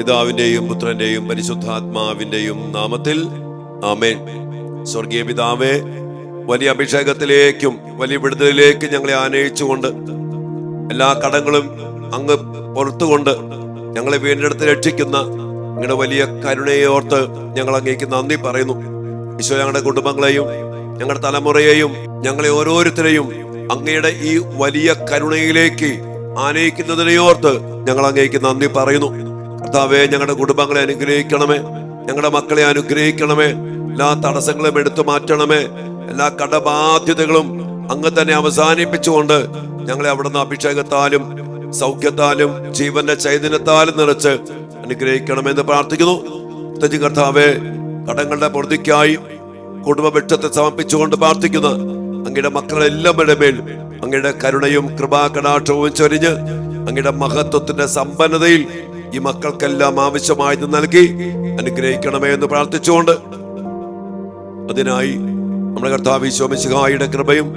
പിതാവിന്റെയും പുത്രന്റെയും പരിശുദ്ധാത്മാവിന്റെയും നാമത്തിൽ ആമേൻ. സ്വർഗീയ പിതാവേ, വലിയ അഭിഷേകത്തിലേക്കും വലിയ വിടുതലിലേക്കും ഞങ്ങളെ ആനയിച്ചുകൊണ്ട് എല്ലാ കടങ്ങളും അങ്ങ് പുറത്തുകൊണ്ട് ഞങ്ങളെ വീണ്ടെടുത്ത് രക്ഷിക്കുന്ന നിങ്ങളുടെ വലിയ കരുണയെ ഓർത്ത് ഞങ്ങൾ അങ്ങേക്ക് നന്ദി പറയുന്നു. ഈശോ, ഞങ്ങളുടെ കുടുംബങ്ങളെയും ഞങ്ങളുടെ തലമുറയെയും ഞങ്ങളെ ഓരോരുത്തരെയും അങ്ങയുടെ ഈ വലിയ കരുണയിലേക്ക് ആനയിക്കുന്നതിനെ ഓർത്ത് ഞങ്ങൾ അങ്ങേക്ക് നന്ദി പറയുന്നു. കർത്താവേ, ഞങ്ങളുടെ കുടുംബങ്ങളെ അനുഗ്രഹിക്കണമേ, ഞങ്ങളുടെ മക്കളെ അനുഗ്രഹിക്കണമേ, എല്ലാ തടസ്സങ്ങളും എടുത്തു മാറ്റണമേ, എല്ലാ കടബാധ്യതകളും അങ്ങ് തന്നെ അവസാനിപ്പിച്ചുകൊണ്ട് ഞങ്ങളെ അവിടുന്ന് അഭിഷേകത്താലും സൗഖ്യത്താലും ജീവന്റെ ചൈതന്യത്താലും നിറച്ച് അനുഗ്രഹിക്കണമെന്ന് പ്രാർത്ഥിക്കുന്നു. കർത്താവേ, കടങ്ങളുടെ പൊറുതിക്കായി കുടുംബവൃക്ഷത്തെ സമർപ്പിച്ചുകൊണ്ട് പ്രാർത്ഥിക്കുന്ന അങ്ങയുടെ മക്കളെല്ലാവരുടെ മേൽ അങ്ങയുടെ കരുണയും കൃപാകടാക്ഷവും ചൊരിഞ്ഞ് അങ്ങയുടെ മഹത്വത്തിന്റെ സമ്പന്നതയിൽ ഈ മക്കൾക്കെല്ലാം ആവശ്യമായത് നൽകി അനുഗ്രഹിക്കണമേ എന്ന് പ്രാർത്ഥിച്ചുകൊണ്ട് അതിനായി നമ്മുടെ കർത്താവ് ഈശോ മിശിഹായുടെ കൃപയും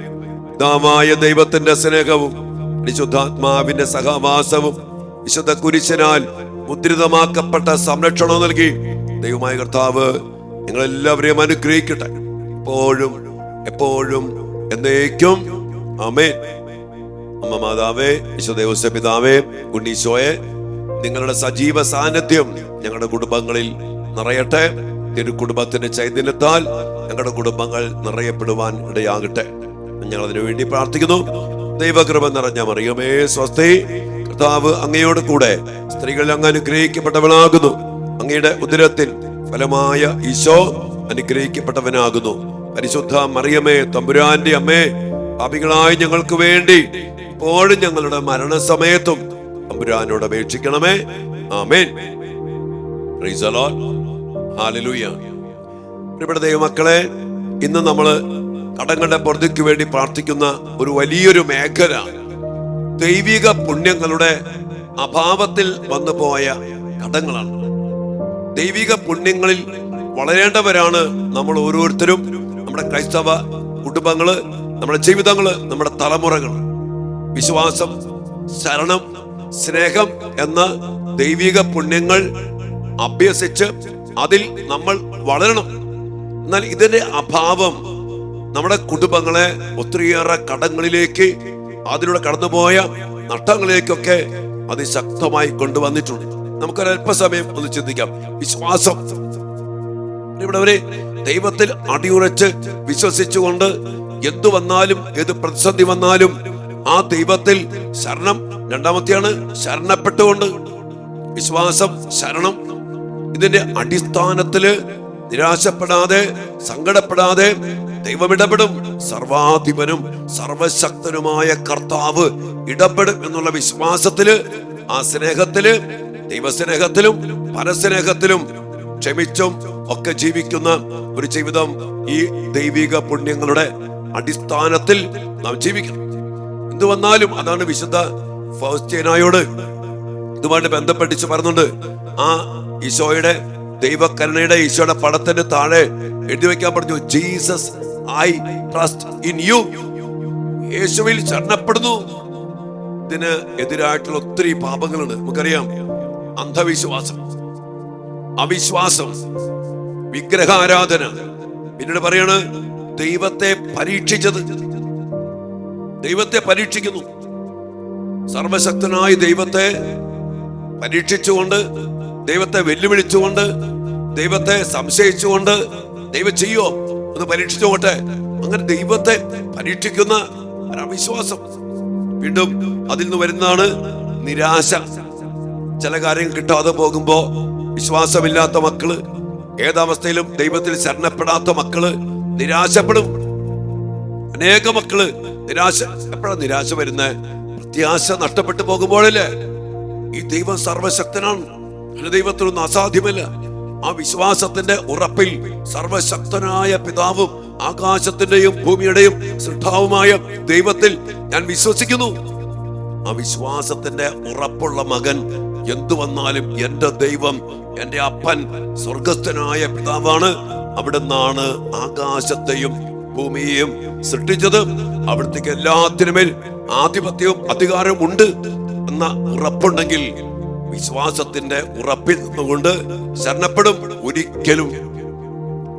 പിതാവായ ദൈവത്തിന്റെ സ്നേഹവും പരിശുദ്ധാത്മാവിന്റെ സഹവാസവും വിശുദ്ധ കുരിശിനാൽ മുദ്രിതമാക്കപ്പെട്ട സംരക്ഷണവും നൽകി ദൈവമായ കർത്താവ് നിങ്ങളെല്ലാവരെയും അനുഗ്രഹിക്കട്ടെ, എപ്പോഴും എപ്പോഴും എന്നേക്കും. ആമേൻ. അമ്മ മാതാവേ, വിശുദ്ധ പിതാവേ, ഉണ്ണീശോയെ, നിങ്ങളുടെ സജീവ സാന്നിധ്യം ഞങ്ങളുടെ കുടുംബങ്ങളിൽ നിറയട്ടെ. തിരു കുടുംബത്തിന്റെ ചൈതന്യത്താൽ ഞങ്ങളുടെ കുടുംബങ്ങൾ നിറയപ്പെടുവാൻ ഇടയാകട്ടെ. ഞങ്ങൾ അതിനു വേണ്ടി പ്രാർത്ഥിക്കുന്നു. ദൈവകൃപ നിറഞ്ഞ മറിയമേ സ്വസ്തി, കർത്താവ് അങ്ങയോട് കൂടെ സ്ത്രീകൾ അങ്ങ് അനുഗ്രഹിക്കപ്പെട്ടവളാകുന്നു. അങ്ങയുടെ ഉദരത്തിൻ ഫലമായ ഈശോ അനുഗ്രഹിക്കപ്പെട്ടവനാകുന്നു. പരിശുദ്ധ മറിയമേ, തമ്പുരാന്റെ അമ്മേ, പാപികളായ ഞങ്ങൾക്ക് വേണ്ടി ഇപ്പോഴും ഞങ്ങളുടെ മരണസമയത്തും തമ്പുരാനോട് അപേക്ഷിക്കണമേ. ആമേൻ. Praise the Lord. ഹല്ലേലൂയ. പ്രിയപ്പെട്ട ദൈവമക്കളെ, ഇന്ന് നമ്മള് കടങ്ങളുടെ പൊറുതിക്ക് വേണ്ടി പ്രാർത്ഥിക്കുന്ന ഒരു വലിയൊരു മേഖല ദൈവിക പുണ്യങ്ങളുടെ അഭാവത്തിൽ വന്നു പോയ കടങ്ങളാണ്. ദൈവിക പുണ്യങ്ങളിൽ വളരേണ്ടവരാണ് നമ്മൾ ഓരോരുത്തരും. നമ്മുടെ ക്രൈസ്തവ കുടുംബങ്ങള്, നമ്മുടെ ജീവിതങ്ങള്, നമ്മുടെ തലമുറകൾ. വിശ്വാസം, ശരണം, സ്നേഹം എന്ന ദൈവിക പുണ്യങ്ങൾ അഭ്യസിച്ച് അതിൽ നമ്മൾ വളരണം. എന്നാൽ ഇതിന്റെ അഭാവം നമ്മുടെ കുടുംബങ്ങളെ ഒത്തിരിയേറെ കടങ്ങളിലേക്ക്, അതിലൂടെ കടന്നുപോയ നഷ്ടങ്ങളിലേക്കൊക്കെ അതിശക്തമായി കൊണ്ടുവന്നിട്ടുണ്ട്. നമുക്കൊരല്പസമയം ഒന്ന് ചിന്തിക്കാം. വിശ്വാസം, ഇവിടെ ദൈവത്തിൽ അടിയുറച്ച് വിശ്വസിച്ചുകൊണ്ട് എന്തു വന്നാലും ഏത് പ്രതിസന്ധി വന്നാലും ആ ദൈവത്തിൽ ശരണം. രണ്ടാമത്തെയാണ് ശരണപ്പെട്ടുകൊണ്ട്. വിശ്വാസം, ശരണം, ഇതിന്റെ അടിസ്ഥാനത്തില് നിരാശപ്പെടാതെ സങ്കടപ്പെടാതെ ദൈവം ഇടപെടും. സർവാധിപനും സർവശക്തനുമായ കർത്താവ് ഇടപെടും എന്നുള്ള വിശ്വാസത്തില്, ആ സ്നേഹത്തില്, ദൈവസ്നേഹത്തിലും പരസ്നേഹത്തിലും ക്ഷമിച്ചും ഒക്കെ ജീവിക്കുന്ന ഒരു ജീവിതം ഈ ദൈവിക പുണ്യങ്ങളുടെ അടിസ്ഥാനത്തിൽ നാം ജീവിക്കണം. എന്തു വന്നാലും അതാണ് വിശുദ്ധ ഫൗസ്റ്റീനായോട് ഇതുമായിട്ട് ബന്ധപ്പെട്ടിച്ച് പറയുന്നുണ്ട്. ആ ഈശോയുടെ ദൈവകരുണയുടെ ഈശോയുടെ പടത്തിന്റെ താഴെ എഴുതി വെക്കാൻ പറഞ്ഞു, Jesus I trust in you. യേശുവിൽ ശരണപ്പെടുന്നു. ഇതിന് എതിരായിട്ടുള്ള ഒത്തിരി പാപങ്ങളുണ്ട്. നമുക്കറിയാം, അന്ധവിശ്വാസം, അവിശ്വാസം, വിഗ്രഹാരാധന. പിന്നീട് പറയാണ് ദൈവത്തെ പരീക്ഷിച്ചത്. ദൈവത്തെ പരീക്ഷിക്കുന്നു. സർവശക്തനായ ദൈവത്തെ പരീക്ഷിച്ചുകൊണ്ട്, ദൈവത്തെ വെല്ലുവിളിച്ചുകൊണ്ട്, ദൈവത്തെ സംശയിച്ചുകൊണ്ട് ദൈവം ചെയ്യോ ഒന്ന് പരീക്ഷിച്ചോട്ടെ, അങ്ങനെ ദൈവത്തെ പരീക്ഷിക്കുന്ന ഒരവിശ്വാസം. വീണ്ടും അതിൽ നിന്ന് വരുന്നതാണ് നിരാശ. ചില കാര്യങ്ങൾ കിട്ടാതെ പോകുമ്പോ വിശ്വാസമില്ലാത്ത മക്കള്, ഏതവസ്ഥയിലും ദൈവത്തിൽ ശരണപ്പെടാത്ത മക്കള് നിരാശപ്പെടും. അനേക മക്കള് നിരാശ. എപ്പോഴാണ് നിരാശ വരുന്നത്? പ്രത്യാശ നഷ്ടപ്പെട്ടു പോകുമ്പോഴല്ലേ. ഈ ദൈവം സർവശക്തനാണ്, ദൈവത്തിനൊന്നും അസാധ്യമല്ല. ആ വിശ്വാസത്തിന്റെ ഉറപ്പിൽ സർവശക്തനായ പിതാവും ആകാശത്തിന്റെയും ഭൂമിയുടെയും സൃഷ്ടാവുമായ ദൈവത്തിൽ ഞാൻ വിശ്വസിക്കുന്നു. ആ വിശ്വാസത്തിന്റെ ഉറപ്പുള്ള മകൻ എന്തു വന്നാലും എന്റെ ദൈവം, എന്റെ അപ്പൻ സ്വർഗസ്ഥനായ പിതാവാണ്, അവിടുന്നാണ് ആകാശത്തെയും ഭൂമിയെയും സൃഷ്ടിച്ചത്, അവിടത്തേക്ക് എല്ലാത്തിനുമേൽ ആധിപത്യവും അധികാരവും ഉണ്ട് എന്ന ഉറപ്പുണ്ടെങ്കിൽ വിശ്വാസത്തിന്റെ ഉറപ്പിൽ നിന്നുകൊണ്ട് ശരണപ്പെടും, ഒരിക്കലും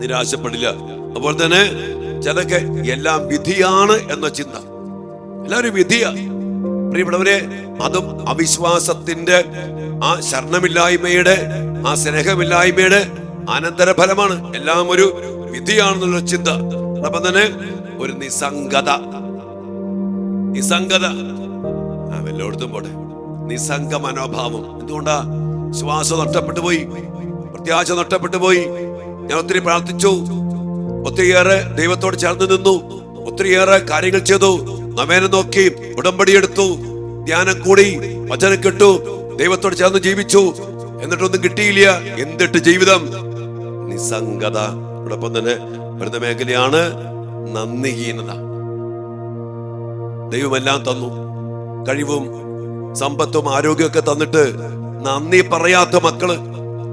നിരാശപ്പെടില്ല. അതുപോലെ തന്നെ ചിലക്ക് എല്ലാം വിധിയാണ് എന്ന ചിന്ത, എല്ലാവരും വിധിയാ. പ്രിയപ്പെട്ടവരെ, അതും അവിശ്വാസത്തിന്റെ, ആ ശരണമില്ലായ്മയുടെ, ആ സ്നേഹമില്ലായ്മയുടെ അനന്തരഫലമാണ്. എല്ലാം ഒരു വിധിയാണെന്നുള്ള ചിന്ത. അപ്പം തന്നെ ഒരു നിസ്സംഗത എല്ലായിടത്തും പോട്ടെ, നിസ്സംഗ മനോഭാവം. എന്തുകൊണ്ടാ? ശ്വാസം നഷ്ടപ്പെട്ടു പോയി, പ്രത്യാശ നഷ്ടപ്പെട്ടു പോയി. ഞാൻ ഒത്തിരി പ്രാർത്ഥിച്ചു, ഒത്തിരിയേറെ ദൈവത്തോട് ചേർന്ന് നിന്നു, ഒത്തിരിയേറെ കാര്യങ്ങൾ ചെയ്തു, നവേന നോക്കി, ഉടമ്പടിയെടുത്തു, ധ്യാനം കൂടി, വചനം കേട്ടു, ദൈവത്തോട് ചേർന്ന് ജീവിച്ചു, എന്നിട്ടൊന്നും കിട്ടിയില്ല. എന്നിട്ട് ജീവിതം നിസ്സംഗത. അതോടൊപ്പം തന്നെ വരുന്ന മേഖലയാണ് നന്ദിഹീനത. ദൈവമെല്ലാം തന്നു, കഴിവും സമ്പത്തും ആരോഗ്യമൊക്കെ തന്നിട്ട് നന്ദി പറയാത്ത മക്കള്,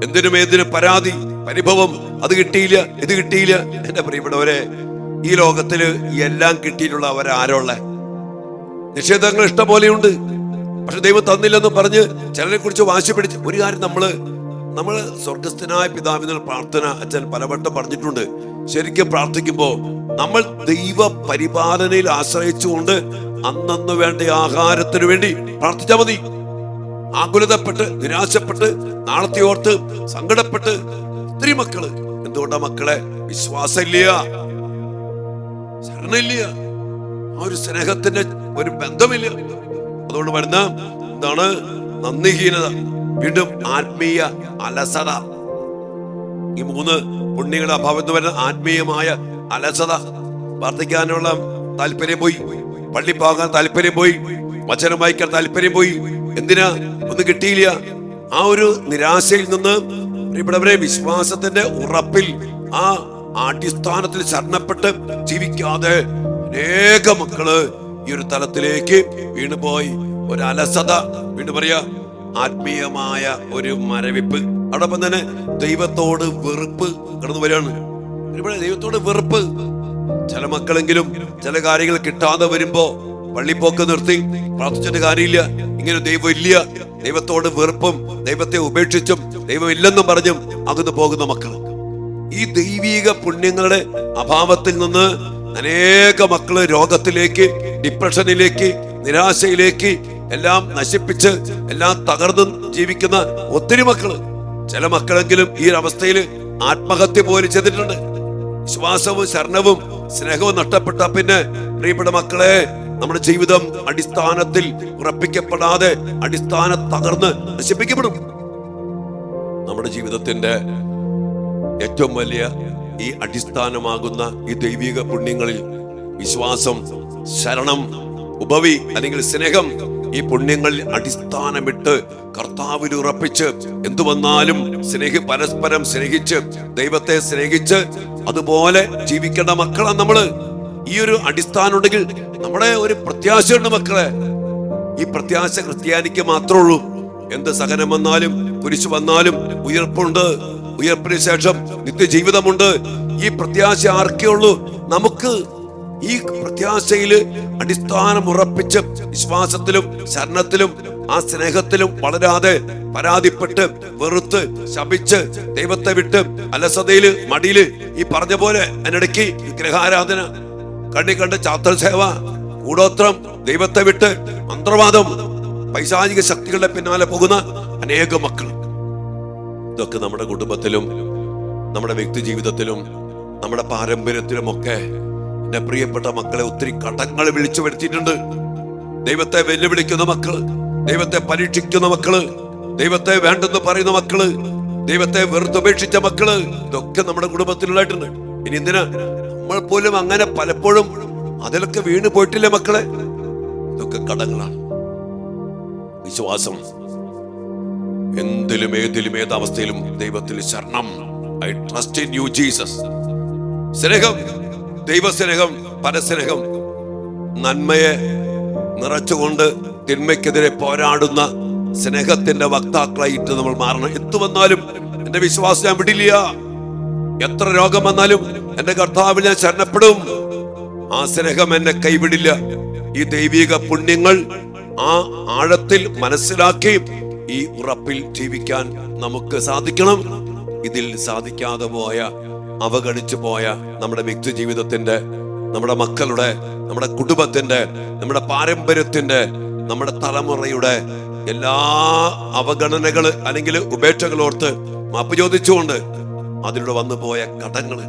എന്തിനും ഏതിനും പരാതി, പരിഭവം, അത് കിട്ടിയില്ല, ഇത് കിട്ടിയില്ല. എന്റെ പ്രിയപ്പെട്ടവരെ, ഈ ലോകത്തില് എല്ലാം കിട്ടിയിട്ടുള്ള അവരാരുള്ള? നിഷേധങ്ങൾ ഇഷ്ടം പോലെയുണ്ട്. പക്ഷെ ദൈവം തന്നില്ലെന്ന് പറഞ്ഞ് ചിലരെ കുറിച്ച് വാശി പിടിച്ച് ഒരു കാര്യം, നമ്മള് സ്വർഗസ്ഥനായ പിതാവിനുള്ള പ്രാർത്ഥന അച്ഛൻ പലവട്ടം പറഞ്ഞിട്ടുണ്ട്. ശരിക്കും പ്രാർത്ഥിക്കുമ്പോ നമ്മൾ ദൈവ പരിപാലനയിൽ ആശ്രയിച്ചുകൊണ്ട് അന്നന്ന് വേണ്ട ആഹാരത്തിന് വേണ്ടി പ്രാർത്ഥിച്ചാൽ മതി. ആകുലതപ്പെട്ട്, നിരാശപ്പെട്ട്, നാളത്തെ ഓർത്ത് സങ്കടപ്പെട്ട് ഒത്തിരി മക്കള്. എന്തുകൊണ്ടാ മക്കളെ? വിശ്വാസമില്ല, ശരണമില്ല, ആ ഒരു സ്നേഹത്തിന്റെ ഒരു ബന്ധമില്ല. അതുകൊണ്ട് വരുന്ന എന്താണ്? നന്ദിഹീനത. വീണ്ടും ആത്മീയ അലസത. ഈ 3 പുണ്യങ്ങളുടെ അഭാവത്തിൽ വരുന്ന ആത്മീയമായ അലസത. പ്രാർത്ഥിക്കാനുള്ള താല്പര്യം പോയി, പള്ളി പോകാൻ താല്പര്യം പോയി, വചനം വായിക്കാൻ താല്പര്യം പോയി. എന്തിനാ? ഒന്നും കിട്ടിയില്ല. ആ ഒരു നിരാശയിൽ നിന്ന് പ്രിയപ്പെട്ടവരെ, വിശ്വാസത്തിന്റെ ഉറപ്പിൽ, ആ അടിസ്ഥാനത്തിൽ ശരണപ്പെട്ട് ജീവിക്കാതെ അനേക മക്കള് ഈ ഒരു തലത്തിലേക്ക് വീണുപോയി. ഒരു അലസത, വീണ്ടും പറയാ ആത്മീയമായ ഒരു മരവിപ്പ്. അതോടൊപ്പം തന്നെ ദൈവത്തോട് വെറുപ്പ് കടന്നു വരികയാണ്. ദൈവത്തോട് വെറുപ്പ്. ചില മക്കളെങ്കിലും ചില കാര്യങ്ങൾ കിട്ടാതെ വരുമ്പോ പള്ളിപ്പോക്ക് നിർത്തി, പ്രാർത്ഥിച്ചിട്ട് കാര്യമില്ല, ഇങ്ങനെ ദൈവം ഇല്ല, ദൈവത്തോട് വെറുപ്പും ദൈവത്തെ ഉപേക്ഷിച്ചും ദൈവം ഇല്ലെന്നും പറഞ്ഞും അകന്നു പോകുന്ന മക്കൾ. ഈ ദൈവീക പുണ്യങ്ങളുടെ അഭാവത്തിൽ നിന്ന് അനേക മക്കള് രോഗത്തിലേക്ക്, ഡിപ്രഷനിലേക്ക്, നിരാശയിലേക്ക് എല്ലാം നശിപ്പിച്ച് എല്ലാം തകർന്ന് ജീവിക്കുന്ന ഒത്തിരി മക്കള്. ചില മക്കളെങ്കിലും ഈ അവസ്ഥയിൽ ആത്മഹത്യ പോലും ചെയ്തിട്ടുണ്ട്. വിശ്വാസവും ശരണവും സ്നേഹവും നഷ്ടപ്പെട്ട പിന്നെ പ്രിയപ്പെട്ട മക്കളെ, നമ്മുടെ ജീവിതം അടിസ്ഥാനത്തിൽ ഉറപ്പിക്കപ്പെടാതെ അടിസ്ഥാനം തകർന്ന് നശിപ്പിക്കപ്പെടും. നമ്മുടെ ജീവിതത്തിന്റെ ഏറ്റവും വലിയ ഈ അടിസ്ഥാനമാകുന്ന ഈ ദൈവിക പുണ്യങ്ങളിൽ വിശ്വാസം, ശരണം, ഉപവി അല്ലെങ്കിൽ സ്നേഹം, ഈ പുണ്യങ്ങളിൽ അടിസ്ഥാനമിട്ട് കർത്താവിൽ ഉറപ്പിച്ച് എന്തു വന്നാലും പരസ്പരം സ്നേഹിച്ച് ദൈവത്തെ സ്നേഹിച്ച് അതുപോലെ ജീവിക്കേണ്ട മക്കളാണ് നമ്മള്. ഈ ഒരു അടിസ്ഥാനം ഉണ്ടെങ്കിൽ നമ്മുടെ ഒരു പ്രത്യാശയുണ്ട് മക്കളെ. ഈ പ്രത്യാശ ക്രിസ്ത്യാനിക്ക് മാത്രമേ ഉള്ളൂ. എന്ത് സഹനം വന്നാലും കുരിശ് വന്നാലും ഉയർപ്പുണ്ട്, ഉയർപ്പിന് ശേഷം നിത്യജീവിതമുണ്ട്. ഈ പ്രത്യാശ ആർക്കേ ഉള്ളൂ? നമുക്ക്. ഈ പ്രത്യാശയില് അടിസ്ഥാനം ഉറപ്പിച്ച് വിശ്വാസത്തിലും ശരണത്തിലും ആ സ്നേഹത്തിലും വളരാതെ പരാതിപ്പെട്ട് വെറുത്ത് ശപിച്ച് ദൈവത്തെ വിട്ട് അലസതയില് മടിയില് ഈ പറഞ്ഞ പോലെ അതിനിടയ്ക്ക് വിഗ്രഹാരാധന, കണ്ണി കണ്ട് ചാത്തൽ സേവ, കൂടോത്രം, ദൈവത്തെ വിട്ട് മന്ത്രവാദം, പൈശാചിക ശക്തികളുടെ പിന്നാലെ പോകുന്ന അനേക മക്കൾ. ഇതൊക്കെ നമ്മുടെ കുടുംബത്തിലും നമ്മുടെ വ്യക്തി ജീവിതത്തിലും നമ്മുടെ പാരമ്പര്യത്തിലും ഒക്കെ എന്റെ പ്രിയപ്പെട്ട മക്കളെ ഒത്തിരി കടങ്ങൾ വിളിച്ചു വരുത്തിയിട്ടുണ്ട്. ദൈവത്തെ വെല്ലുവിളിക്കുന്ന മക്കള്, ദൈവത്തെ പരീക്ഷിക്കുന്ന മക്കള്, ദൈവത്തെ വേണ്ടെന്ന് പറയുന്ന മക്കള്, ദൈവത്തെ വെറുതുപേക്ഷിച്ച മക്കള്, ഇതൊക്കെ നമ്മുടെ കുടുംബത്തിലുള്ളതായിട്ടുണ്ട്. ഇനി എന്തിനാ നമ്മൾ പോലും അങ്ങനെ പലപ്പോഴും അതിലൊക്കെ വീണ് പോയിട്ടില്ലേ മക്കളെ? ഇതൊക്കെ കടങ്ങളാണ്. വിശ്വാസം എന്തിലും ഏതിലും ഏതവസ്ഥയിലും ദൈവത്തിൽ ശരണം. I trust in you Jesus. സ്നേഹം, ദൈവസ്നേഹം, പരസ്നേഹം, നന്മയെ നിറച്ചുകൊണ്ട് തിന്മയ്ക്കെതിരെ പോരാടുന്ന സ്നേഹത്തിന്റെ വക്താക്കളായിട്ട് നമ്മൾ മാറണം. എന്തു വന്നാലും എന്റെ വിശ്വാസം ഞാൻ വിടില്ല. എത്ര രോഗം വന്നാലും എന്റെ കർത്താവിൽ ഞാൻ ശരണപ്പെടും. ആ സ്നേഹം എന്നെ കൈവിടില്ല. ഈ ദൈവിക പുണ്യങ്ങൾ ആ ആഴത്തിൽ മനസ്സിലാക്കി ഈ ഉറപ്പിൽ ജീവിക്കാൻ നമുക്ക് സാധിക്കണം. ഇതിൽ സാധിക്കാതെ പോയ, അവഗണിച്ചു പോയ നമ്മുടെ വ്യക്തി ജീവിതത്തിന്റെ, നമ്മുടെ മക്കളുടെ, നമ്മുടെ കുടുംബത്തിന്റെ, നമ്മുടെ പാരമ്പര്യത്തിന്റെ, നമ്മുടെ തലമുറയുടെ എല്ലാ അവഗണനകള് അല്ലെങ്കിൽ ഉപേക്ഷകളോർത്ത് മാപ്പ് ചോദിച്ചുകൊണ്ട് അതിലൂടെ വന്നു പോയ കടങ്ങള്,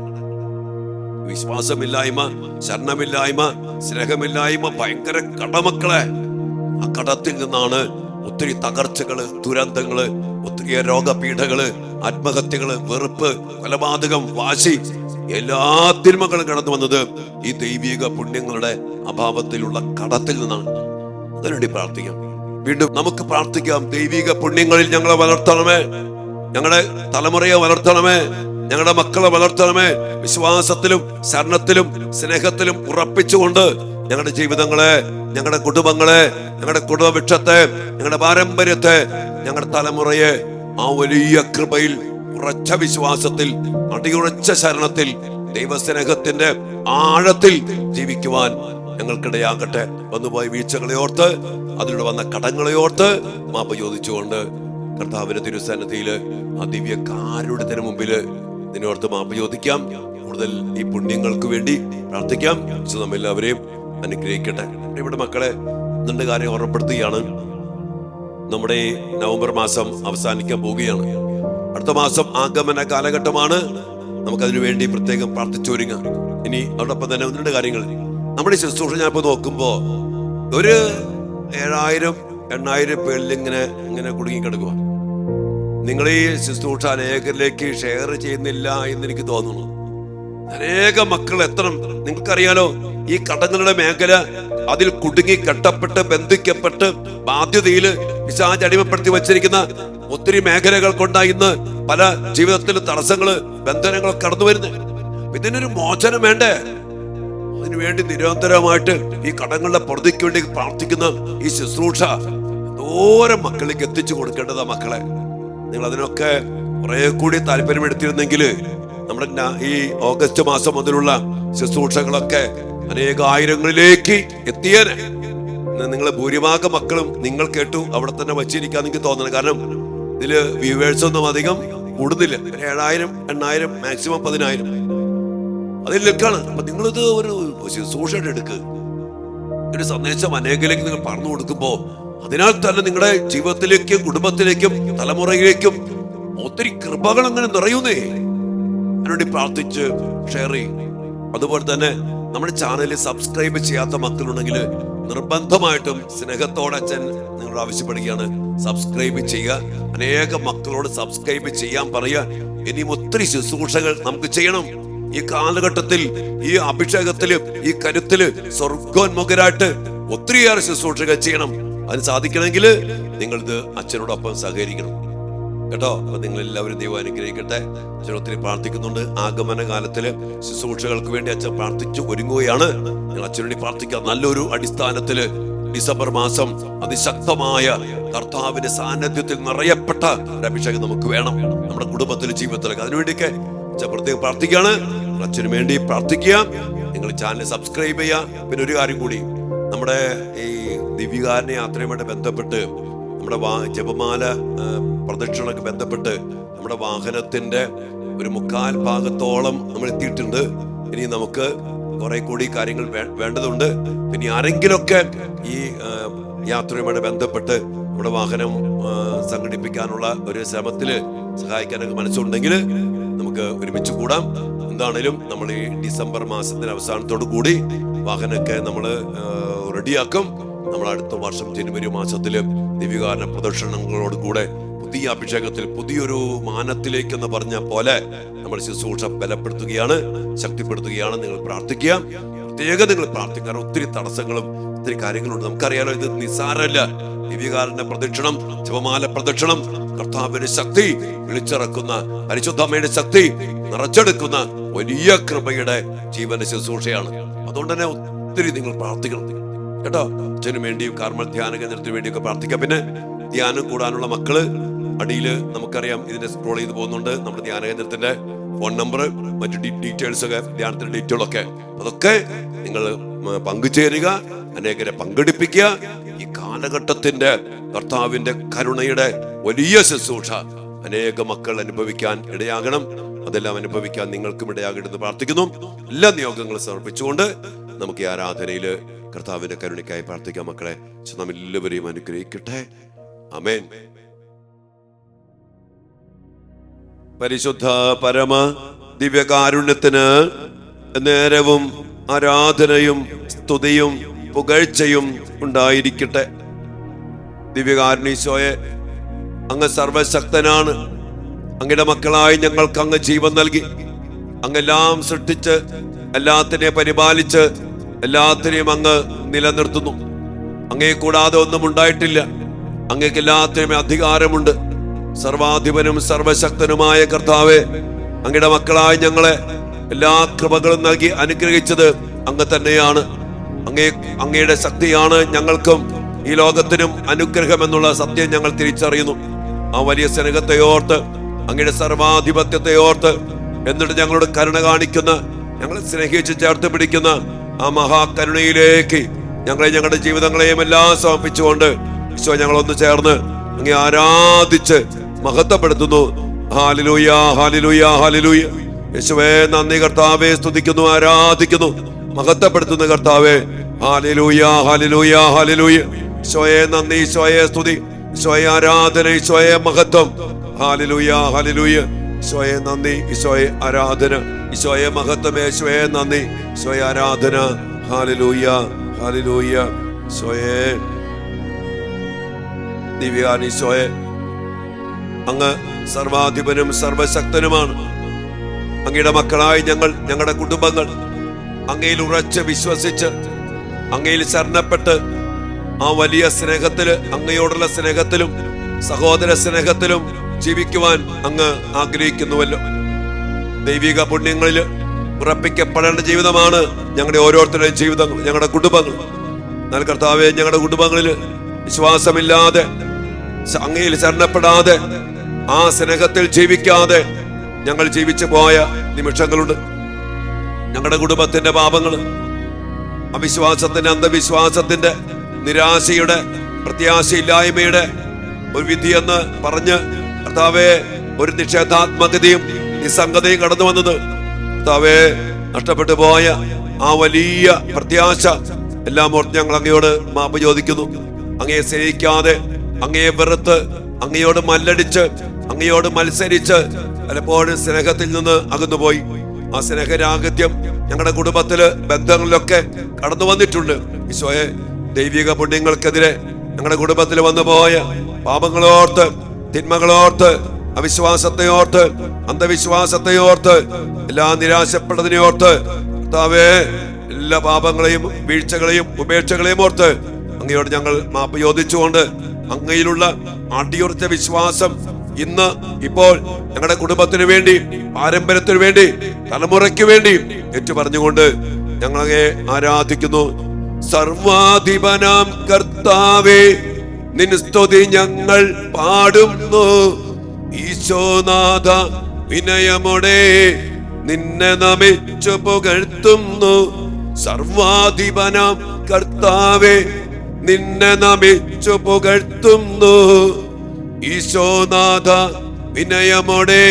വിശ്വാസമില്ലായ്മ, ശരണമില്ലായ്മ, സ്നേഹമില്ലായ്മ, ഭയങ്കര കടമക്കളെ. ആ കടത്തിൽ നിന്നാണ് ഒത്തിരി തകർച്ചകള്, ദുരന്തങ്ങള്, ഒത്തിരി രോഗപീഠകള്, ആത്മഹത്യകള്, വെറുപ്പ്, കൊലപാതകം, വാശി, എല്ലാ തിന്മകളും കടന്നു വന്നത് ഈ ദൈവിക പുണ്യങ്ങളുടെ അഭാവത്തിലുള്ള കടത്തിൽ നിന്നാണ്. അതിനുവേണ്ടി പ്രാർത്ഥിക്കാം. വീണ്ടും നമുക്ക് പ്രാർത്ഥിക്കാം. ദൈവിക പുണ്യങ്ങളിൽ ഞങ്ങളെ വളർത്തണമേ, ഞങ്ങളുടെ തലമുറയെ വളർത്തണമേ, ഞങ്ങളുടെ മക്കളെ വളർത്തണമേ. വിശ്വാസത്തിലും ശരണത്തിലും സ്നേഹത്തിലും ഉറപ്പിച്ചുകൊണ്ട് ഞങ്ങളുടെ ജീവിതങ്ങളെ, ഞങ്ങളുടെ കുടുംബങ്ങളെ, ഞങ്ങളുടെ കുടുംബവൃക്ഷത്തെ, ഞങ്ങളുടെ പാരമ്പര്യത്തെ, ഞങ്ങളുടെ തലമുറയെ ആ വലിയ കൃപയിൽ, ഉറച്ച വിശ്വാസത്തിൽ, അടിയുറച്ച ശരണത്തിൽ, ദൈവസ്നേഹത്തിന്റെ ആഴത്തിൽ ജീവിക്കുവാൻ ഞങ്ങൾക്കിടയാകട്ടെ. വന്നുപോയ വീഴ്ചകളെ ഓർത്ത്, അതിലൂടെ വന്ന കടങ്ങളെ ഓർത്ത് മാപ്പ് ചോദിച്ചുകൊണ്ട് കർത്താവിന്റെ തിരുസന്നിധിയില് ആ ദിവ്യ കാരുണ്യത്തിന് മുമ്പില് ഇതിനോർത്ത് മാപ്പ് ചോദിക്കാം. കൂടുതൽ ഈ പുണ്യങ്ങൾക്ക് വേണ്ടി പ്രാർത്ഥിക്കാം. നമ്മെല്ലാവരെയും അനുഗ്രഹിക്കട്ടെ. ഇവിടെ മക്കളെ, രണ്ട് കാര്യം ഓർമ്മപ്പെടുത്തുകയാണ്. നമ്മുടെ ഈ നവംബർ മാസം അവസാനിക്കാൻ പോവുകയാണ്. അടുത്ത മാസം ആഗമന കാലഘട്ടമാണ്. നമുക്കതിനു വേണ്ടി പ്രത്യേകം പ്രാർത്ഥിച്ചൊരുങ്ങാം. ഇനി അതോടൊപ്പം തന്നെ ഒന്ന് രണ്ട് കാര്യങ്ങൾ. നമ്മുടെ ശുശ്രൂഷ ഞാൻ ഇപ്പൊ നോക്കുമ്പോ ഒരു 7000-8000 പേരിൽ ഇങ്ങനെ കുടുങ്ങിക്കിടക്കുക. നിങ്ങൾ ഈ ശുശ്രൂഷ അനേകരിലേക്ക് ഷെയർ ചെയ്യുന്നില്ല എന്ന് എനിക്ക് തോന്നുന്നു. അനേക മക്കൾ എത്തണം. നിങ്ങൾക്കറിയാലോ, ഈ കടങ്ങളുടെ മേഖല, അതിൽ കുടുങ്ങി കെട്ടപ്പെട്ട് ബന്ധിക്കപ്പെട്ട് ബാധ്യതയിൽ പിശാച് അടിമപ്പെടുത്തി വച്ചിരിക്കുന്ന ഒത്തിരി മേഖലകൾ കൊണ്ടാണ് ഇന്ന് പല ജീവിതത്തിൽ തടസ്സങ്ങള്, ബന്ധനങ്ങളൊക്കെ കടന്നു വരുന്നത്. ഇതിനൊരു മോചനം വേണ്ടേ? അതിനുവേണ്ടി നിരന്തരമായിട്ട് ഈ കടങ്ങളുടെ പൊറുതിക്ക് വേണ്ടി പ്രാർത്ഥിക്കുന്ന ഈ ശുശ്രൂഷ എന്തോരം മക്കളിലേക്ക് എത്തിച്ചു കൊടുക്കേണ്ടതാ. മക്കളെ, നിങ്ങൾ അതിനൊക്കെ കുറെ കൂടി താല്പര്യമെടുത്തിരുന്നെങ്കിൽ നമ്മുടെ ഈ ഓഗസ്റ്റ് മാസം മുതലുള്ള ശുശ്രൂഷകളൊക്കെ അനേക ആയിരങ്ങളിലേക്ക് എത്തിയേനെ. നിങ്ങൾ ഭൂരിഭാഗം മക്കളും നിങ്ങൾ കേട്ടു അവിടെ തന്നെ വച്ചിരിക്കാന്ന് എനിക്ക് തോന്നണം. കാരണം ഇതില് വ്യൂവേഴ്സ് ഒന്നും അധികം കൂടുന്നില്ല. 7000-8000, മാക്സിമം 10000 അതിലേക്കാണ്. അപ്പൊ നിങ്ങളിത് ഒരു ശുശ്രൂഷയുടെ എടുക്ക്, ഒരു സന്ദേശം അനേകരിലേക്ക് നിങ്ങൾ പറഞ്ഞു കൊടുക്കുമ്പോ അതിനാൽ തന്നെ നിങ്ങളുടെ ജീവിതത്തിലേക്കും കുടുംബത്തിലേക്കും തലമുറയിലേക്കും ഒത്തിരി കൃപകൾ അങ്ങനെ നിറയുന്നേ. അതിനുവേണ്ടി പ്രാർത്ഥിച്ച് ഷെയർ ചെയ്യും. അതുപോലെ തന്നെ നമ്മുടെ ചാനലിൽ സബ്സ്ക്രൈബ് ചെയ്യാത്ത മക്കളുണ്ടെങ്കിൽ നിർബന്ധമായിട്ടും സ്നേഹത്തോടെ അച്ഛൻ നിങ്ങളോട് ആവശ്യപ്പെടുകയാണ്, സബ്സ്ക്രൈബ് ചെയ്യുക. അനേക മക്കളോട് സബ്സ്ക്രൈബ് ചെയ്യാൻ പറയുക. ഇനിയും ഒത്തിരി ശുശ്രൂഷകൾ നമുക്ക് ചെയ്യണം. ഈ കാലഘട്ടത്തിൽ, ഈ അഭിഷേകത്തില്, ഈ കരുത്തില് സ്വർഗോന്മുഖരായിട്ട് ഒത്തിരിയേറെ ശുശ്രൂഷകൾ ചെയ്യണം. അതിന് സാധിക്കണമെങ്കിൽ നിങ്ങളിത് അച്ഛനോടൊപ്പം സഹകരിക്കണം കേട്ടോ. അപ്പൊ നിങ്ങൾ എല്ലാവരും ദൈവം അനുഗ്രഹിക്കട്ടെ. അച്ഛൻ ഒത്തിരി പ്രാർത്ഥിക്കുന്നുണ്ട്. ആഗമന കാലത്തില് ശുശ്രൂഷകൾക്ക് വേണ്ടി അച്ഛൻ പ്രാർത്ഥിച്ചു ഒരുങ്ങുകയാണ്. നിങ്ങൾ അച്ഛന് വേണ്ടി പ്രാർത്ഥിക്കാം. നല്ലൊരു അടിസ്ഥാനത്തില് ഡിസംബർ മാസം അതിശക്തമായ കർത്താവിന്റെ സാന്നിധ്യത്തിൽ നിറയപ്പെട്ട ഒരു അഭിഷേകം നമുക്ക് വേണം നമ്മുടെ കുടുംബത്തിലെ ജീവിതത്തിലൊക്കെ. അതിനുവേണ്ടിയൊക്കെ അച്ഛൻ പ്രത്യേകം പ്രാർത്ഥിക്കുകയാണ്. അച്ഛന് വേണ്ടി പ്രാർത്ഥിക്കുക. നിങ്ങൾ ചാനൽ സബ്സ്ക്രൈബ് ചെയ്യുക. പിന്നെ ഒരു കാര്യം കൂടി, നമ്മുടെ ഈ ദിവ്യകാരുണ്യ യാത്രയുമായിട്ട് ബന്ധപ്പെട്ട് നമ്മുടെ ജപമാല പ്രദക്ഷിണമൊക്കെ ബന്ധപ്പെട്ട് നമ്മുടെ വാഹനത്തിന്റെ ഒരു 1/4 ഭാഗത്തോളം നമ്മൾ എത്തിയിട്ടുണ്ട്. ഇനി നമുക്ക് കുറെ കൂടി കാര്യങ്ങൾ വേണ്ടതുണ്ട്. പിന്നെ ആരെങ്കിലുമൊക്കെ ഈ യാത്രയുമായിട്ട് ബന്ധപ്പെട്ട് നമ്മുടെ വാഹനം സംഘടിപ്പിക്കാനുള്ള ഒരു ശ്രമത്തില് സഹായിക്കാനൊക്കെ മനസ്സുണ്ടെങ്കിൽ നമുക്ക് ഒരുമിച്ച് കൂടാം. എന്താണേലും നമ്മൾ ഈ ഡിസംബർ മാസത്തിന്റെ അവസാനത്തോടു കൂടി വാഹനമൊക്കെ നമ്മൾ റെഡിയാക്കും. നമ്മൾ അടുത്ത വർഷം ജനുവരി മാസത്തില് ദിവ്യകാരുണ്യ പ്രദർശനങ്ങളോട് കൂടെ പുതിയ അഭിഷേകത്തിൽ പുതിയൊരു മാനത്തിലേക്ക് എന്ന് പറഞ്ഞ പോലെ നമ്മൾ ശുശ്രൂഷ ബലപ്പെടുത്തുകയാണ്, ശക്തിപ്പെടുത്തുകയാണ്. നിങ്ങൾ പ്രാർത്ഥിക്കുക, പ്രത്യേകം നിങ്ങൾ പ്രാർത്ഥിക്കുക. ഒത്തിരി തടസ്സങ്ങളും ഒത്തിരി കാര്യങ്ങളുണ്ട്. നമുക്കറിയാലോ, ഇത് നിസ്സാരമല്ല. ദിവ്യകാരുണ്യ പ്രദക്ഷിണം, ജപമാല പ്രദക്ഷിണം കർത്താവിന്റെ ശക്തി വിളിച്ചിറക്കുന്ന, പരിശുദ്ധമ്മയുടെ ശക്തി നിറച്ചെടുക്കുന്ന വലിയ കൃപയുടെ ജീവന്റെ ശുശ്രൂഷയാണ്. അതുകൊണ്ട് തന്നെ ഒത്തിരി നിങ്ങൾ പ്രാർത്ഥിക്കണം കേട്ടോ. അച്ഛനു വേണ്ടിയും കാർമൽ ധ്യാന കേന്ദ്രത്തിന് വേണ്ടിയൊക്കെ പ്രാർത്ഥിക്കാം. പിന്നെ ധ്യാനം കൂടാനുള്ള മക്കള് അടിയില് നമുക്കറിയാം, ഇതിനെ സ്ക്രോൾ ചെയ്ത് പോകുന്നുണ്ട്. നമ്മുടെ ധ്യാന കേന്ദ്രത്തിന്റെ ഫോൺ നമ്പർ, മറ്റു ഡീറ്റെയിൽസ് ഒക്കെ, ധ്യാനത്തിന്റെ ഡീറ്റെയിലൊക്കെ, അതൊക്കെ നിങ്ങൾ പങ്കുചേരുക, അനേകരെ പങ്കെടുപ്പിക്കുക. ഈ കാലഘട്ടത്തിന്റെ കർത്താവിന്റെ കരുണയുടെ വലിയ ശുശ്രൂഷ അനേക മക്കൾ അനുഭവിക്കാൻ ഇടയാകണം. അതെല്ലാം അനുഭവിക്കാൻ നിങ്ങൾക്കും ഇടയാകണമെന്ന് പ്രാർത്ഥിക്കുന്നു. എല്ലാ നിയോഗങ്ങളും സമർപ്പിച്ചുകൊണ്ട് നമുക്ക് ഈ ആരാധനയിൽ കർത്താവിന്റെ കരുണയ്ക്കായി പ്രാർത്ഥിക്കാം. മക്കളെ, നാം എല്ലാവരെയും അനുഗ്രഹിക്കട്ടെ. ആമേൻ. പരിശുദ്ധ പരമ ദിവ്യകാരുണ്യത്തിന് നേരവും ആരാധനയും സ്തുതിയും പുകഴ്ചയും ഉണ്ടായിരിക്കട്ടെ. ദിവ്യകാരുണ്യീശോയെ, അങ്ങ് സർവശക്തനാണ്. അങ്ങയുടെ മക്കളായി ഞങ്ങൾക്ക് അങ്ങ് ജീവൻ നൽകി. അങ്ങെല്ലാം സൃഷ്ടിച്ച് എല്ലാത്തിനെയും പരിപാലിച്ച് എല്ലാത്തിനെയും അങ്ങ് നിലനിർത്തുന്നു. അങ്ങയെ കൂടാതെ ഒന്നും ഉണ്ടായിട്ടില്ല. അങ്ങേക്ക് എല്ലാത്തിനും അധികാരമുണ്ട്. സർവാധിപനും സർവശക്തനുമായ കർത്താവെ, അങ്ങയുടെ മക്കളായി ഞങ്ങളെ എല്ലാ കൃപകളും നൽകി അനുഗ്രഹിച്ചത് അങ്ങ് തന്നെയാണ്. അങ്ങയുടെ ശക്തിയാണ് ഞങ്ങൾക്കും ഈ ലോകത്തിനും അനുഗ്രഹം എന്നുള്ള സത്യം ഞങ്ങൾ തിരിച്ചറിയുന്നു. ആ വലിയ സ്നേഹത്തെ ഓർത്ത്, അങ്ങയുടെ സർവാധിപത്യത്തെ ഓർത്ത്, എന്നിട്ട് ഞങ്ങളോട് കരുണ കാണിക്കുന്ന, ഞങ്ങളെ സ്നേഹിച്ച് ചേർത്ത് പിടിക്കുന്ന ആ മഹാകരുണയിലേക്ക് ഞങ്ങളുടെ ജീവിതങ്ങളെയും എല്ലാം സമർപ്പിച്ചുകൊണ്ട് ഈശോ ഞങ്ങളൊന്ന് ചേർന്ന് അങ്ങേ ആരാധിച്ച് മഹത്വപ്പെടുത്തുന്നു. ഹല്ലേലൂയ, ഹല്ലേലൂയ, ഹല്ലേലൂയ. യേശുവേ നന്ദി കർത്താവേ, സ്തുതിക്കുന്നു, ആരാധിക്കുന്നു, മഹത്വപ്പെടുത്തുന്നു കർത്താവേ. ഹല്ലേലൂയ, ഹല്ലേലൂയ, ഹല്ലേലൂയ. ഈശോയെ നന്ദി, ഈശോയെ സ്തുതി, ഈശോയെ ആരാധന, ഈശോയെ മഹത്വം. ഹല്ലേലൂയ, ഹല്ലേലൂയ. ഈശോയെ നന്ദി, ഈശോയെ ആരാധന, ഈശോയെ മഹത്വം, യേശുവേ നന്ദി, ഈശോയെ ആരാധന. ഹല്ലേലൂയ, ഹല്ലേലൂയ. ഈശോയെ ദിവ്യകാരുണ്യ ഈശോയെ, അങ്ങ് സർവാധിപനും സർവശക്തനുമാണ്. അങ്ങയുടെ മക്കളായി ഞങ്ങളുടെ കുടുംബങ്ങൾ അങ്ങയിൽ ഉറച്ച് വിശ്വസിച്ച് അങ്ങയിൽ ശരണപ്പെട്ട് ആ വലിയ സ്നേഹത്തില്, അങ്ങയോടുള്ള സ്നേഹത്തിലും സഹോദര സ്നേഹത്തിലും ജീവിക്കുവാൻ അങ്ങ് ആഗ്രഹിക്കുന്നുവല്ലോ. ദൈവിക പുണ്യങ്ങളില് ഉറപ്പിക്കപ്പെടേണ്ട ജീവിതമാണ് ഞങ്ങളുടെ ഓരോരുത്തരുടെയും ജീവിതങ്ങൾ, ഞങ്ങളുടെ കുടുംബങ്ങൾ. എന്നാൽ കർത്താവേ, ഞങ്ങളുടെ കുടുംബങ്ങളില് വിശ്വാസമില്ലാതെ, അങ്ങയിൽ ശരണപ്പെടാതെ, ആ സ്നേഹത്തിൽ ജീവിക്കാതെ ഞങ്ങൾ ജീവിച്ചു പോയ നിമിഷങ്ങളുണ്ട്. ഞങ്ങളുടെ കുടുംബത്തിന്റെ പാപങ്ങൾ, അവിശ്വാസത്തിന്റെ, അന്ധവിശ്വാസത്തിന്റെ, നിരാശയുടെ, പ്രത്യാശയില്ലായ്മയുടെ ഒരു വിധിയെന്ന് പറഞ്ഞ് കർത്താവേ, ഒരു നിഷേധാത്മകതയും നിസ്സംഗതയും കടന്നു വന്നത് കർത്താവേ, നഷ്ടപ്പെട്ടു പോയ ആ വലിയ പ്രത്യാശ എല്ലാം ഓർത്ത് ഞങ്ങൾ അങ്ങയോട് മാപ്പ് ചോദിക്കുന്നു. അങ്ങയെ സ്നേഹിക്കാതെ, അങ്ങയെ വെറുത്ത്, അങ്ങയോട് മല്ലടിച്ച്, അങ്ങയോട് മത്സരിച്ച് പലപ്പോഴും സ്നേഹത്തിൽ നിന്ന് അകന്നുപോയി. ആ സ്നേഹരാഹിത്യം ഞങ്ങളുടെ കുടുംബത്തില്, ബന്ധങ്ങളിലൊക്കെ കടന്നു വന്നിട്ടുണ്ട്. ഈശോയെ, ദൈവിക പുണ്യങ്ങൾക്കെതിരെ ഞങ്ങളുടെ കുടുംബത്തിൽ വന്നു പോയ പാപങ്ങളോർത്ത്, തിന്മകളോർത്ത്, അവിശ്വാസത്തെ ഓർത്ത്, അന്ധവിശ്വാസത്തെ ഓർത്ത്, എല്ലാ നിരാശപ്പെട്ടതിനെ ഓർത്ത് കർത്താവേ, എല്ലാ പാപങ്ങളെയും വീഴ്ചകളെയും ഉപേക്ഷകളെയും ഓർത്ത് അങ്ങയോട് ഞങ്ങൾ മാപ്പ് ചോദിച്ചുകൊണ്ട് അങ്ങയിലുള്ള അടിയുറച്ച വിശ്വാസം ഇന്ന് ഇപ്പോൾ ഞങ്ങളുടെ കുടുംബത്തിന് വേണ്ടി, പാരമ്പര്യത്തിന് വേണ്ടി, തലമുറയ്ക്ക് വേണ്ടി ഏറ്റു പറഞ്ഞുകൊണ്ട് ഞങ്ങൾ അങ്ങയെ ആരാധിക്കുന്നു. സർവാധിപനാം കർത്താവേ, നിൻ സ്തുതി ഞങ്ങൾ പാടുന്നു. ഈശോനാഥ, വിനയമോടെ നിന്നെ നമിച്ചു പുകഴ്ത്തുന്നു. സർവാധിപനാം കർത്താവേ, നിന്നെ നമിച്ചു പുകഴ്ത്തുന്നു. ഈശോനാഥ, വിനയമോടെ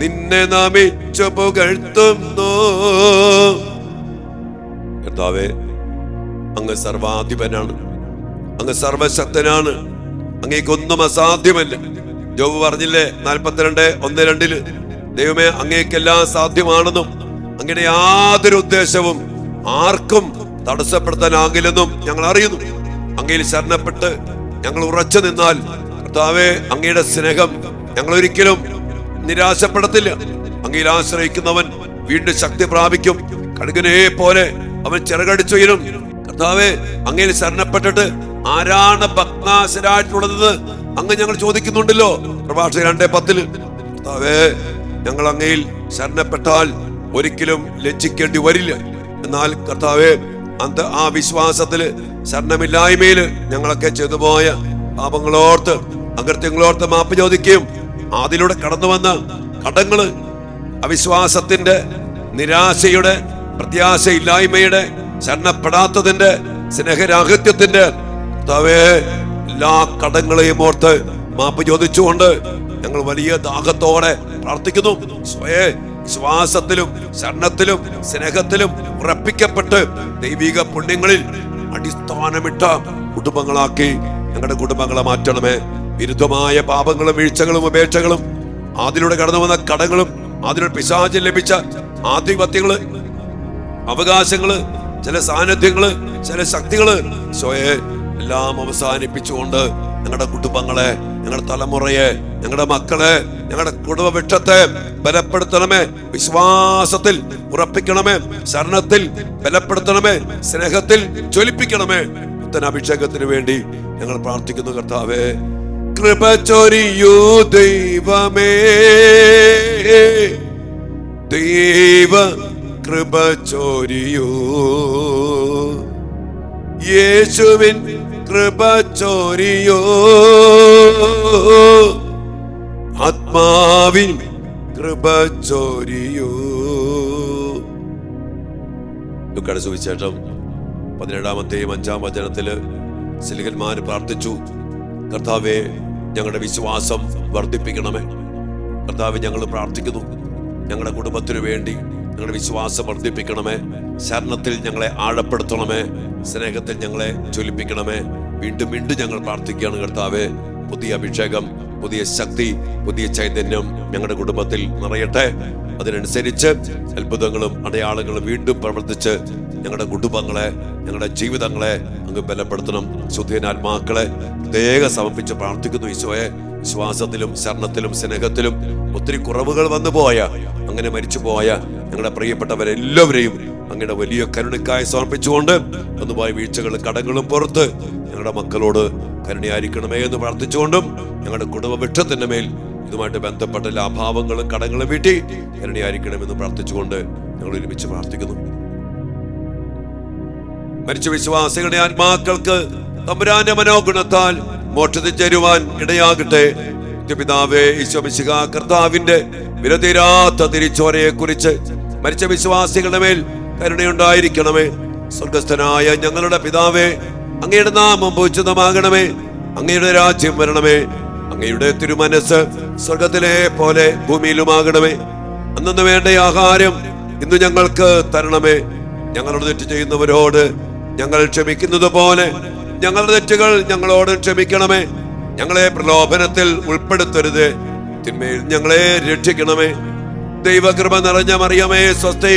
നിന്നെ നമിച്ചു പുകഴ്ത്തുന്നു. കർത്താവേ, അങ്ങ് സർവാധിപനാണ്, അങ്ങ് സർവശക്തനാണ്, അങ്ങേക്കൊന്നും അസാധ്യമല്ല. ജോബ് പറഞ്ഞില്ലേ 42:1-2 ദൈവമേ, അങ്ങേക്കെല്ലാം സാധ്യമാണെന്നും അങ്ങയുടെ യാതൊരു ഉദ്ദേശവും ആർക്കും തടസ്സപ്പെടുത്താനാകില്ലെന്നും ഞങ്ങൾ അറിയുന്നു. അങ്ങയിൽ ശരണപ്പെട്ട് ഞങ്ങൾ ഉറച്ചു നിന്നാൽ കർത്താവേ, അങ്ങയുടെ സ്നേഹം ഞങ്ങൾ ഒരിക്കലും നിരാശപ്പെടത്തില്ല. അങ്ങയിൽ ആശ്രയിക്കുന്നവൻ വീണ്ടും ശക്തി പ്രാപിക്കും. കടുകനെ പോലെ അവൻ ചിറകടിച്ചുയരും. കർത്താവേ, അങ്ങയിൽ ശരണപ്പെട്ടിട്ട് ആരാണ് ഭഗ്നാശരായിട്ടുള്ളത് അങ്ങ് ഞങ്ങൾ ചോദിക്കുന്നുണ്ടല്ലോ. പ്രഭാഷകൻ 2:10. കർത്താവേ, ഞങ്ങൾ അങ്ങയിൽ ശരണപ്പെട്ടാൽ ഒരിക്കലും ലജ്ജിക്കേണ്ടി വരില്ല. എന്നാൽ കർത്താവേ, ആ വിശ്വാസത്തില്, ശരണമില്ലായ്മയില് ഞങ്ങളൊക്കെ ചെയ്തുപോയ പാപങ്ങളോർത്ത്, അകൃത്യങ്ങളോർത്ത് മാപ്പ് ചോദിക്കുകയും അതിലൂടെ കടന്നു വന്ന കടങ്ങള്, അവിശ്വാസത്തിന്റെ, നിരാശയുടെ, പ്രത്യാശയില്ലായ്മയുടെ, ശരണപ്പെടാത്തതിന്റെ, സ്നേഹരാഹിത്യത്തിന്റെ കർത്താവേ, എല്ലാ കടങ്ങളെയും ഓർത്ത് മാപ്പ് ചോദിച്ചുകൊണ്ട് ഞങ്ങൾ വലിയ ദാഹത്തോടെ പ്രാർത്ഥിക്കുന്നു. വിശ്വാസത്തിലും ശരണത്തിലും സ്നേഹത്തിലും ഉറപ്പിക്കപ്പെട്ട് ദൈവിക പുണ്യങ്ങളിൽ അടിസ്ഥാനമിട്ട കുടുംബങ്ങളാക്കി ഞങ്ങളുടെ കുടുംബങ്ങളെ മാറ്റണമേ. വിരുദ്ധമായ പാപങ്ങളും വീഴ്ചകളും ഉപേക്ഷകളും, അതിലൂടെ കടന്നു വന്ന കടങ്ങളും, അതിലൂടെ പിശാചിൽ ലഭിച്ച ആധിപത്യങ്ങള്, അവകാശങ്ങള്, ചില സാന്നിധ്യങ്ങള്, ചില ശക്തികള് എല്ലാം അവസാനിപ്പിച്ചുകൊണ്ട് ഞങ്ങളുടെ കുടുംബങ്ങളെ, ഞങ്ങളുടെ തലമുറയെ, ഞങ്ങളുടെ മക്കളെ, ഞങ്ങളുടെ കുടുംബവൃക്ഷത്തെ ബലപ്പെടുത്തണമേ. വിശ്വാസത്തിൽ ഉറപ്പിക്കണമേ, ശരണത്തിൽ ബലപ്പെടുത്തണമേ, സ്നേഹത്തിൽ ജ്വലിപ്പിക്കണമേ. പുത്തൻ അഭിഷേകത്തിന് വേണ്ടി ഞങ്ങൾ പ്രാർത്ഥിക്കുന്നു. കർത്താവേ, കൃപ ചൊരിയൂ ദൈവമേ, ദൈവ കൃപ ചൊരിയൂ, യേശുവിൻ കൃപ ചൊരിയൂ, ആത്മാവിൻ കൃപ ചൊരിയൂ. ലൂക്കായുടെ സുവിശേഷം 17-ാമത്തെയും 5-ാം വചനത്തില് സ്ലീഹന്മാര് പ്രാർത്ഥിച്ചു, കർത്താവേ, ഞങ്ങളുടെ വിശ്വാസം വർദ്ധിപ്പിക്കണമേ. കർത്താവേ, ഞങ്ങൾ പ്രാർത്ഥിക്കുന്നു, ഞങ്ങളുടെ കുടുംബത്തിനു വേണ്ടി ഞങ്ങളുടെ വിശ്വാസം വർദ്ധിപ്പിക്കണമേ. ശരണത്തിൽ ഞങ്ങളെ ആഴപ്പെടുത്തണമേ, സ്നേഹത്തിൽ ഞങ്ങളെ ജ്വലിപ്പിക്കണമേ. വീണ്ടും വീണ്ടും ഞങ്ങൾ പ്രാർത്ഥിക്കുകയാണ് കർത്താവേ, പുതിയ അഭിഷേകം, പുതിയ ശക്തി, പുതിയ ചൈതന്യം ഞങ്ങളുടെ കുടുംബത്തിൽ നിറയട്ടെ. അതിനനുസരിച്ച് അത്ഭുതങ്ങളും അടയാളങ്ങളും വീണ്ടും പ്രവർത്തിച്ച് ഞങ്ങളുടെ കുടുംബങ്ങളെ, ഞങ്ങളുടെ ജീവിതങ്ങളെ അങ്ങ് ബലപ്പെടുത്തണം. ശുദ്ധീനാത്മാക്കളെ പ്രത്യേക സമർപ്പിച്ച് പ്രാർത്ഥിക്കുന്നു ഈശോയെ. വിശ്വാസത്തിലും ശരണത്തിലും സ്നേഹത്തിലും ഒത്തിരി കുറവുകൾ വന്നു പോയ, അങ്ങനെ മരിച്ചു പോയ ഞങ്ങളുടെ പ്രിയപ്പെട്ടവരെല്ലാവരെയും അങ്ങയുടെ വലിയ കരുണയ്ക്കായി സമർപ്പിച്ചുകൊണ്ട് ഒന്നുപോയ വീഴ്ചകളും കടങ്ങളും പുറത്ത് ഞങ്ങളുടെ മക്കളോട് കരുണയായിരിക്കണമേ എന്ന് പ്രാർത്ഥിച്ചുകൊണ്ടും ഞങ്ങളുടെ കുടുംബവൃക്ഷത്തിന്റെ മേൽ ഇതുമായിട്ട് ബന്ധപ്പെട്ട എല്ലാ അഭാവങ്ങളും കടങ്ങളും വീട്ടി കരുണയായിരിക്കണമെന്ന് പ്രാർത്ഥിച്ചുകൊണ്ട് ഞങ്ങൾ ഒരുമിച്ച് പ്രാർത്ഥിക്കുന്നു. മരിച്ച വിശ്വാസികളുടെ ആത്മാക്കൾക്ക് തമ്പുരാന്റെ മനോഗുണത്താൽ മോക്ഷത്തിൽ ചേരുവാൻ ഇടയാകട്ടെ. പിതാവേ, ഈശോ മിശിഹാ കർത്താവിന്റെ വിലതീരാത്ത തിരിച്ചോരയെ കുറിച്ച് മരിച്ച വിശ്വാസികളുടെ മേൽ കരുണയുണ്ടായിരിക്കണമേ. സ്വർഗസ്ഥനായ ഞങ്ങളുടെ പിതാവേ, അങ്ങയുടെ നാമം പൂജിതമാകണമേ, അങ്ങയുടെ രാജ്യം വരണമേ, അങ്ങയുടെ തിരുമനസ് സ്വർഗത്തിലെ പോലെ ഭൂമിയിലുമാകണമേ. അന്നു വേണ്ട ആഹാരം ഇന്ന് ഞങ്ങൾക്ക് തരണമേ. ഞങ്ങളോട് തെറ്റ് ചെയ്യുന്നവരോട് ഞങ്ങൾ ക്ഷമിക്കുന്നത് പോലെ ഞങ്ങളുടെ തെറ്റുകൾ ഞങ്ങളോട് ക്ഷമിക്കണമേ. ഞങ്ങളെ പ്രലോഭനത്തിൽ ഉൾപ്പെടുത്തരുത്, തിന്മയിൽ ഞങ്ങളെ രക്ഷിക്കണമേ. ദൈവകൃപ നിറഞ്ഞ മറിയമേ സ്വസ്തി,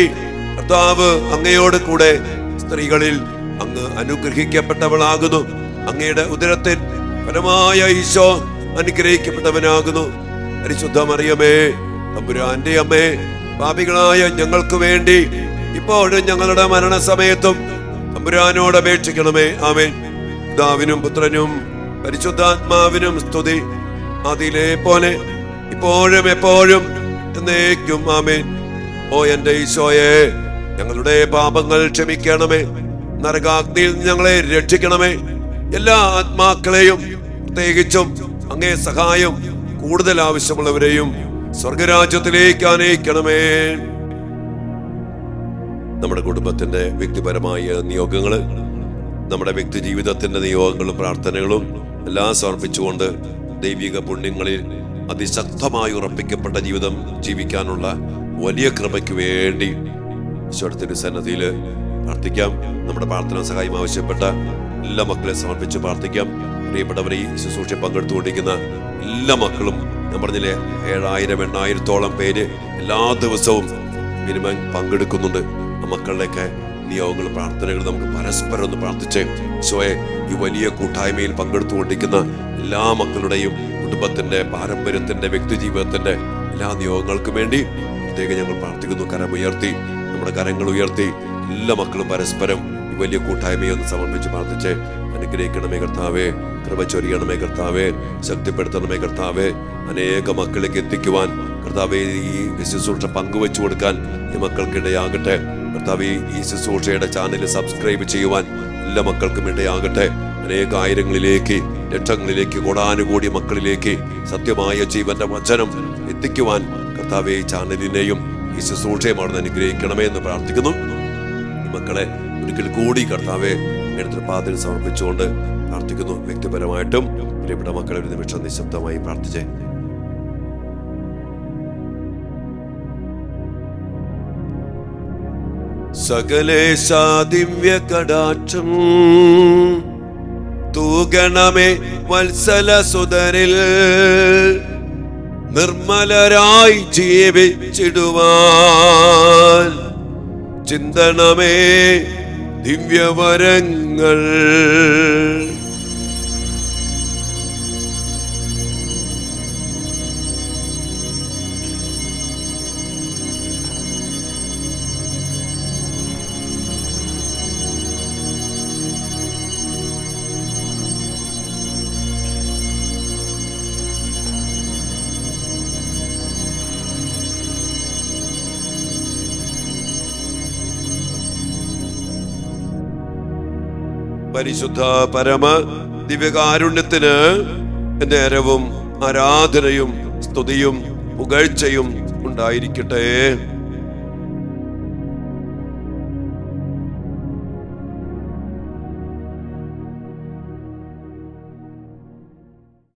കർത്താവ് അങ്ങയോട് കൂടെ സ്ത്രീകളിൽ അങ്ങ് അനുഗ്രഹിക്കപ്പെട്ടവളാകുന്നു. അങ്ങയുടെ ഉദരത്തിൻ ഫലമായ ഈശോ അനുഗ്രഹിക്കപ്പെട്ടവനാകുന്നു. പരിശുദ്ധ മറിയമേ, തമ്പുരാന്റെ അമ്മേ, പാപികളായ ഞങ്ങൾക്ക് വേണ്ടി ഇപ്പോഴും ഞങ്ങളുടെ മരണസമയത്തും തമ്പുരാനോട് അപേക്ഷിക്കണമേ. ആമേൻ. പിതാവിനും പുത്രനും പരിശുദ്ധാത്മാവിനും സ്തുതി, അതിലെ പോലെ ഇപ്പോഴും എപ്പോഴും എന്നേക്കും. ആമേൻ. ഓ എന്റെ ഈശോയെ, ഞങ്ങളുടെ പാപങ്ങൾ ക്ഷമിക്കണമേ, നരകാഗ്നിയിൽ ഞങ്ങളെ രക്ഷിക്കണമേ. എല്ലാ ആത്മാക്കളെയും പ്രത്യേകിച്ചും അങ്ങേ സഹായം കൂടുതൽ ആവശ്യമുള്ളവരെയും സ്വർഗരാജ്യത്തിലേക്ക് ആനയിക്കണമേ. നമ്മുടെ കുടുംബത്തിന്റെ വ്യക്തിപരമായ നിയോഗങ്ങള്, നമ്മുടെ വ്യക്തി ജീവിതത്തിന്റെ നിയോഗങ്ങളും പ്രാർത്ഥനകളും എല്ലാം സമർപ്പിച്ചുകൊണ്ട് ദൈവിക പുണ്യങ്ങളിൽ അതിശക്തമായി ഉറപ്പിക്കപ്പെട്ട ജീവിതം ജീവിക്കാനുള്ള വലിയ കൃപയ്ക്ക് വേണ്ടി ഈശോയുടെ സന്നദ്ധിയില് പ്രാർത്ഥിക്കാം. നമ്മുടെ പ്രാർത്ഥനാ സഹായം ആവശ്യപ്പെട്ട എല്ലാ മക്കളെ സമർപ്പിച്ച് പ്രാർത്ഥിക്കാം. പ്രിയപ്പെട്ടവരെ, ഈ ശുശ്രൂഷ പങ്കെടുത്തുകൊണ്ടിരിക്കുന്ന എല്ലാ മക്കളും, ഞാൻ പറഞ്ഞില്ലേ 7000-8000-ഓളം പേര് എല്ലാ ദിവസവും മിനിമം പങ്കെടുക്കുന്നുണ്ട്. ആ മക്കളുടെയൊക്കെ നിയോഗങ്ങളും പ്രാർത്ഥനകളും നമുക്ക് പരസ്പരം ഒന്ന് പ്രാർത്ഥിച്ച് ഈശോയെ, ഈ വലിയ കൂട്ടായ്മയിൽ പങ്കെടുത്തുകൊണ്ടിരിക്കുന്ന എല്ലാ മക്കളുടെയും കുടുംബത്തിന്റെ, പാരമ്പര്യത്തിന്റെ, വ്യക്തി ജീവിതത്തിന്റെ എല്ലാ നിയോഗങ്ങൾക്കും വേണ്ടി പ്രത്യേകം ഞങ്ങൾ പ്രാർത്ഥിക്കുന്നു. കരമുയർത്തി, നമ്മുടെ കരങ്ങൾ ഉയർത്തി എല്ലാ മക്കളും പരസ്പരം ഈ വലിയ കൂട്ടായ്മയെ ഒന്ന് സമർപ്പിച്ച് പ്രാർത്ഥിച്ച് അനുഗ്രഹിക്കണമേ കർത്താവേ. കൃപ ചൊരിയണമേ കർത്താവേ. ശക്തിപ്പെടുത്തണമേ കർത്താവേ. അനേക മക്കളിലേക്ക് എത്തിക്കുവാൻ കർത്താവേ, ഈ ശുശ്രൂഷ പങ്കുവെച്ചു കൊടുക്കാൻ ഈ മക്കൾക്കിടയാകട്ടെ കർത്താവേ. ഈ ശുശ്രൂഷയുടെ ചാനൽ സബ്സ്ക്രൈബ് ചെയ്യുവാൻ എല്ലാ മക്കൾക്കും ഇടയാകട്ടെ. അനേക ആയിരങ്ങളിലേക്ക്, ലക്ഷങ്ങളിലേക്ക്, കോടാനുകൂടി മക്കളിലേക്ക് സത്യമായ ജീവന്റെ വചനം എത്തിക്കുവാൻ കർത്താവേ ഈ ചാനലിനെയും ഈ ശുശ്രൂഷയും അവിടെ അനുഗ്രഹിക്കണമേ എന്ന് പ്രാർത്ഥിക്കുന്നു. ഈ മക്കളെ ഒരിക്കൽ കൂടി കർത്താവേ അങ്ങനത്തെ പാതിൽ സമർപ്പിച്ചുകൊണ്ട് പ്രാർത്ഥിക്കുന്നു. വ്യക്തിപരമായിട്ടും പ്രിയപ്പെട്ട മക്കളെ ഒരു നിമിഷം നിശബ്ദമായി പ്രാർത്ഥിച്ചേ. സകലേശ ദിവ്യ കടാക്ഷം തൂഗണമേ വത്സല സുതരിൽ നിർമ്മലരായി ജീവിച്ചിടുവാൻ ചിന്തണമേ ദിവ്യവരങ്ങൾ. പരിശുദ്ധ പരമ ദിവ്യകാരുണ്യത്തിന് നേരവും ആരാധനയും സ്തുതിയും പുകഴ്ചയും ഉണ്ടായിരിക്കട്ടെ.